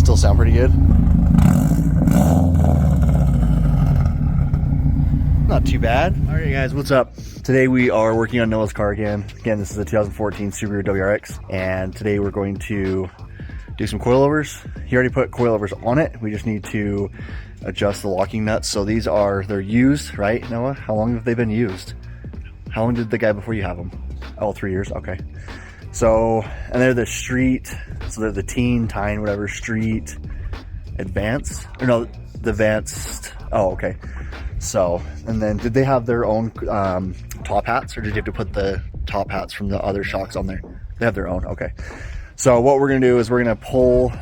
Still sound pretty good. Not too bad. All right, guys, what's up? Today we are working on Noah's car again. Again, this is a 2014 Subaru WRX, and today we're going to do some coilovers. He already put coilovers on it. We just need to adjust the locking nuts. So they're used, right, Noah? How long have they been used? How long did the guy before you have them? Oh, 3 years, okay. So, and they're the street, so they're the Tein, whatever, street advance, or no, the advanced, oh, okay. So, and then did they have their own top hats, or did you have to put the top hats from the other shocks on there? They have their own, okay. So what we're gonna do is we're gonna pull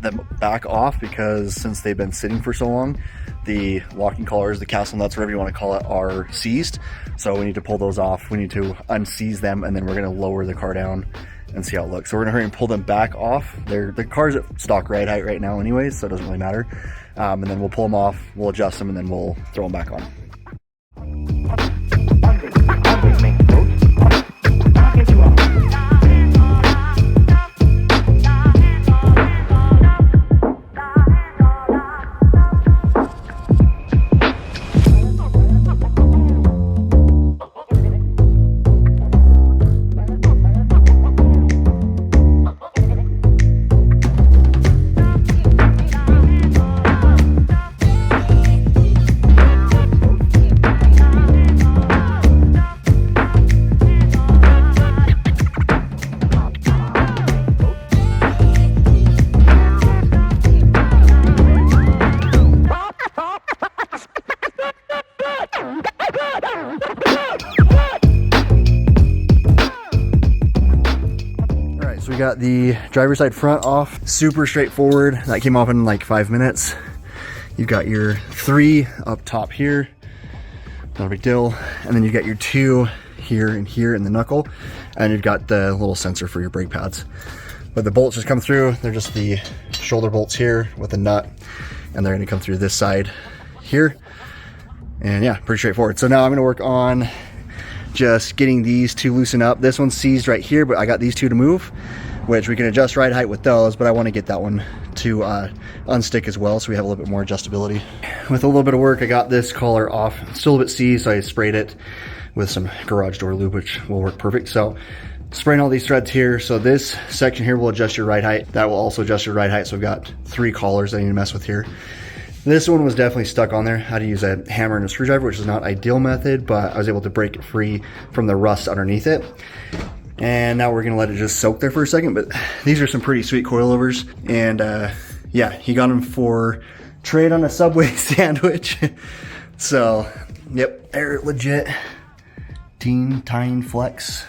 them back off, because since they've been sitting for so long, the locking collars, the castle nuts, whatever you want to call it, are seized. So we need to pull those off. We need to unseize them, and then we're gonna lower the car down and see how it looks. So we're gonna hurry and pull them back off. The car's at stock ride height right now anyways, so it doesn't really matter. And then we'll pull them off, we'll adjust them, and then we'll throw them back on. So we got the driver's side front off, super straightforward. That came off in like 5 minutes. You've got your 3 up top here, not a big deal. And then you've got your 2 here and here in the knuckle. And you've got the little sensor for your brake pads. But the bolts just come through. They're just the shoulder bolts here with a nut. And they're gonna come through this side here. And yeah, pretty straightforward. So now I'm gonna work on just getting these 2 loosen up. This one's seized right here, but I got these 2 to move, which we can adjust ride height with those, but I want to get that one to unstick as well, so we have a little bit more adjustability. With a little bit of work, I got this collar off. It's still a bit seized, so I sprayed it with some garage door lube, which will work perfect. So spraying all these threads here. So this section here will adjust your ride height. That will also adjust your ride height. So we've got 3 collars that I need to mess with here. This one was definitely stuck on there. I had to use a hammer and a screwdriver, which is not ideal method, but I was able to break it free from the rust underneath it. And now we're gonna let it just soak there for a second, but these are some pretty sweet coilovers. And yeah, he got them for trade on a Subway sandwich. So, yep, they're legit Tein Flex,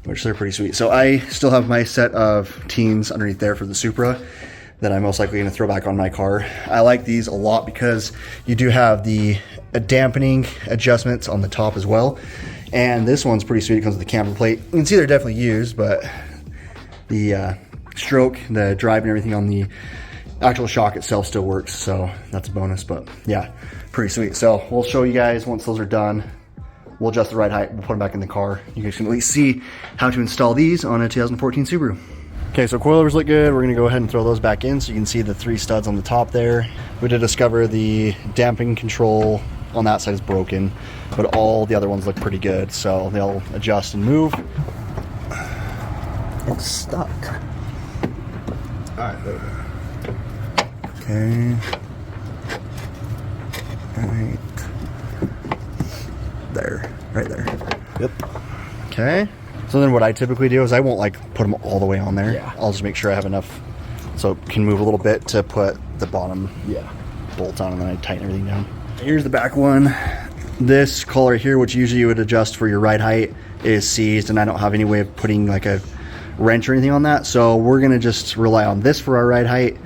which they're pretty sweet. So I still have my set of Teins underneath there for the Supra that I'm most likely going to throw back on my car. I like these a lot because you do have the dampening adjustments on the top as well. And this one's pretty sweet. It comes with the camber plate. You can see they're definitely used, but the stroke, the drive and everything on the actual shock itself still works. So that's a bonus, but yeah, pretty sweet. So we'll show you guys once those are done. We'll adjust the ride height, we'll put them back in the car. You guys can at least see how to install these on a 2014 Subaru. Okay, so coilovers look good. We're gonna go ahead and throw those back in so you can see the 3 studs on the top there. We did discover the damping control on that side is broken, but all the other ones look pretty good. So they'll adjust and move. It's stuck. All right, there we go. Okay. Right. There, right there. Yep. Okay. So then what I typically do is I won't like put them all the way on there. Yeah. I'll just make sure I have enough so it can move a little bit to put the bottom bolt on, and then I tighten everything down. Here's the back one. This collar here, which usually you would adjust for your ride height, is seized, and I don't have any way of putting like a wrench or anything on that. So we're gonna just rely on this for our ride height,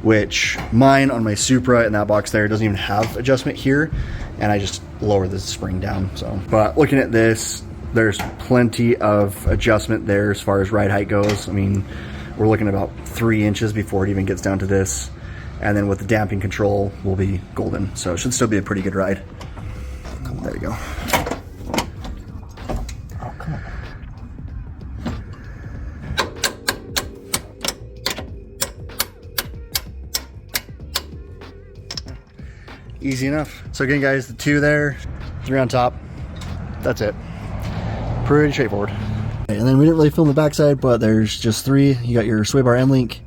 which mine on my Supra in that box there doesn't even have adjustment here, and I just lower the spring down. So, but looking at this, there's plenty of adjustment there as far as ride height goes. I mean, we're looking at about 3 inches before it even gets down to this. And then with the damping control, we'll be golden. So it should still be a pretty good ride. There you go. Oh, come on. Easy enough. So again, guys, the 2 there, 3 on top. That's it. Pretty straightforward. Okay, and then we didn't really film the backside, but there's just 3. You got your sway bar end link,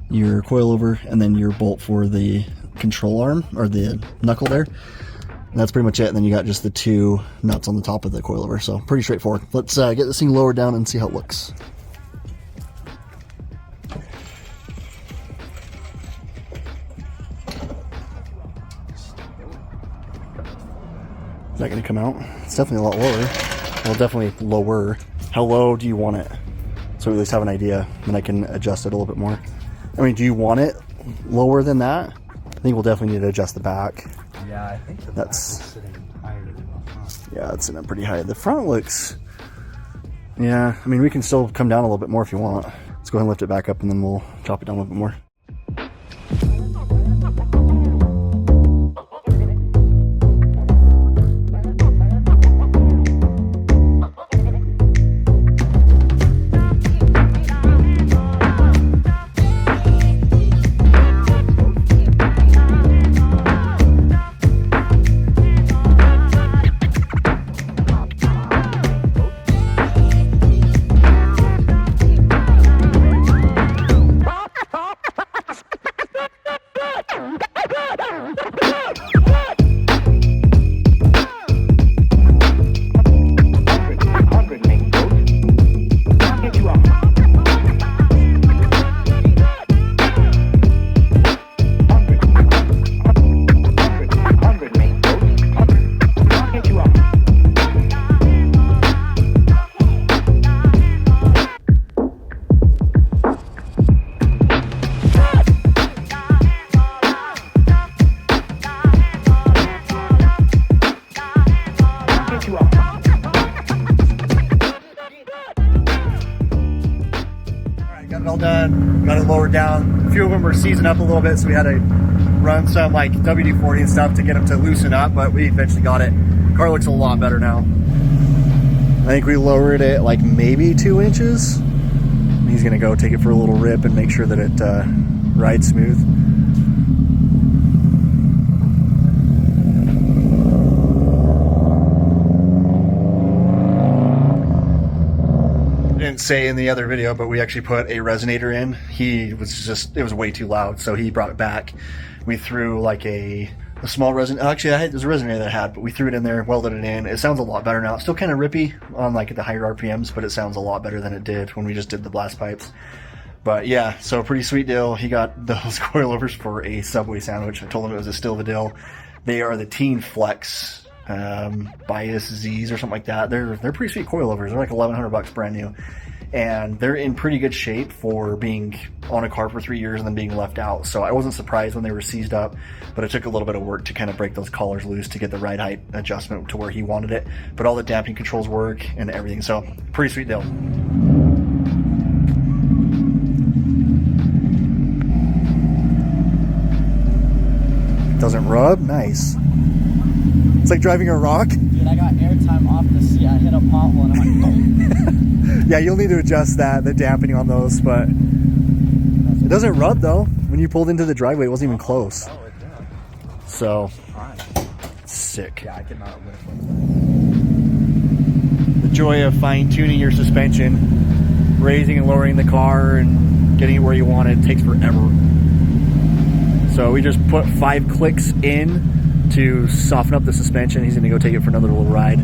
your coilover, and then your bolt for the control arm, or the knuckle there. And that's pretty much it. And then you got just the 2 nuts on the top of the coilover. So pretty straightforward. Let's get this thing lowered down and see how it looks. Is that going to come out? It's definitely a lot lower. Well, definitely lower. How low do you want it? So we at least have an idea, and I can adjust it a little bit more. I mean, do you want it lower than that? I think we'll definitely need to adjust the back. Yeah, I think the back is sitting higher than the front. Yeah, it's sitting pretty high. The front looks... Yeah, I mean, we can still come down a little bit more if you want. Let's go ahead and lift it back up, and then we'll chop it down a little bit more. All done, got it lowered down. A few of them were seizing up a little bit, so we had to run some like WD-40 and stuff to get them to loosen up, but we eventually got it. Car looks a lot better now. I think we lowered it like maybe 2 inches. He's gonna go take it for a little rip and make sure that it rides smooth. Didn't say in the other video, but we actually put a resonator in. It was way too loud, so he brought it back. We threw like a small resonator. Actually, there's a resonator that I had, but we threw it in there, welded it in. It sounds a lot better now. It's still kind of rippy on like the higher RPMs, but it sounds a lot better than it did when we just did the blast pipes. But yeah, so pretty sweet deal. He got those coilovers for a Subway sandwich. I told him it was a still of a deal. They are the Tein Flex bias Z's or something like that. They're pretty sweet coilovers. They're like $1,100 brand new, and they're in pretty good shape for being on a car for 3 years and then being left out. So I wasn't surprised when they were seized up, but it took a little bit of work to kind of break those collars loose to get the ride height adjustment to where he wanted it. But all the damping controls work and everything. So pretty sweet deal. Doesn't rub? Nice. It's like driving a rock. Dude, I got airtime off the seat. I hit a pothole and I'm like, oh. Yeah, you'll need to adjust the dampening on those, but it doesn't rub though. When you pulled into the driveway, it wasn't even close. Oh, it did. So, Fine. Sick. Yeah, I could not lift it. The joy of fine-tuning your suspension, raising and lowering the car and getting it where you want it takes forever. So we just put 5 clicks in to soften up the suspension. He's gonna go take it for another little ride.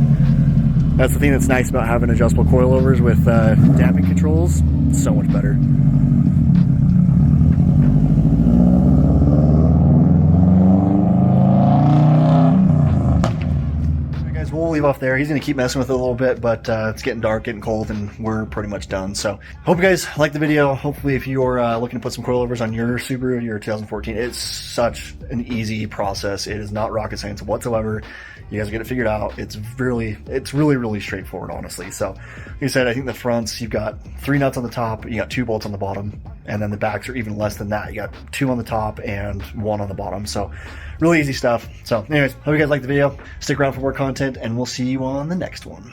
That's the thing that's nice about having adjustable coilovers with damping controls. It's so much better. We'll leave off there. He's going to keep messing with it a little bit, but it's getting dark, getting cold, and we're pretty much done. So hope you guys liked the video. Hopefully if you're looking to put some coilovers on your Subaru, your 2014, it's such an easy process. It is not rocket science whatsoever. You guys get it figured out. It's really, really straightforward, honestly. So like I said, I think the fronts, you've got 3 nuts on the top, you got 2 bolts on the bottom, and then the backs are even less than that. You got 2 on the top and 1 on the bottom. So really easy stuff. So anyways, hope you guys liked the video. Stick around for more content, and we'll see you on the next one.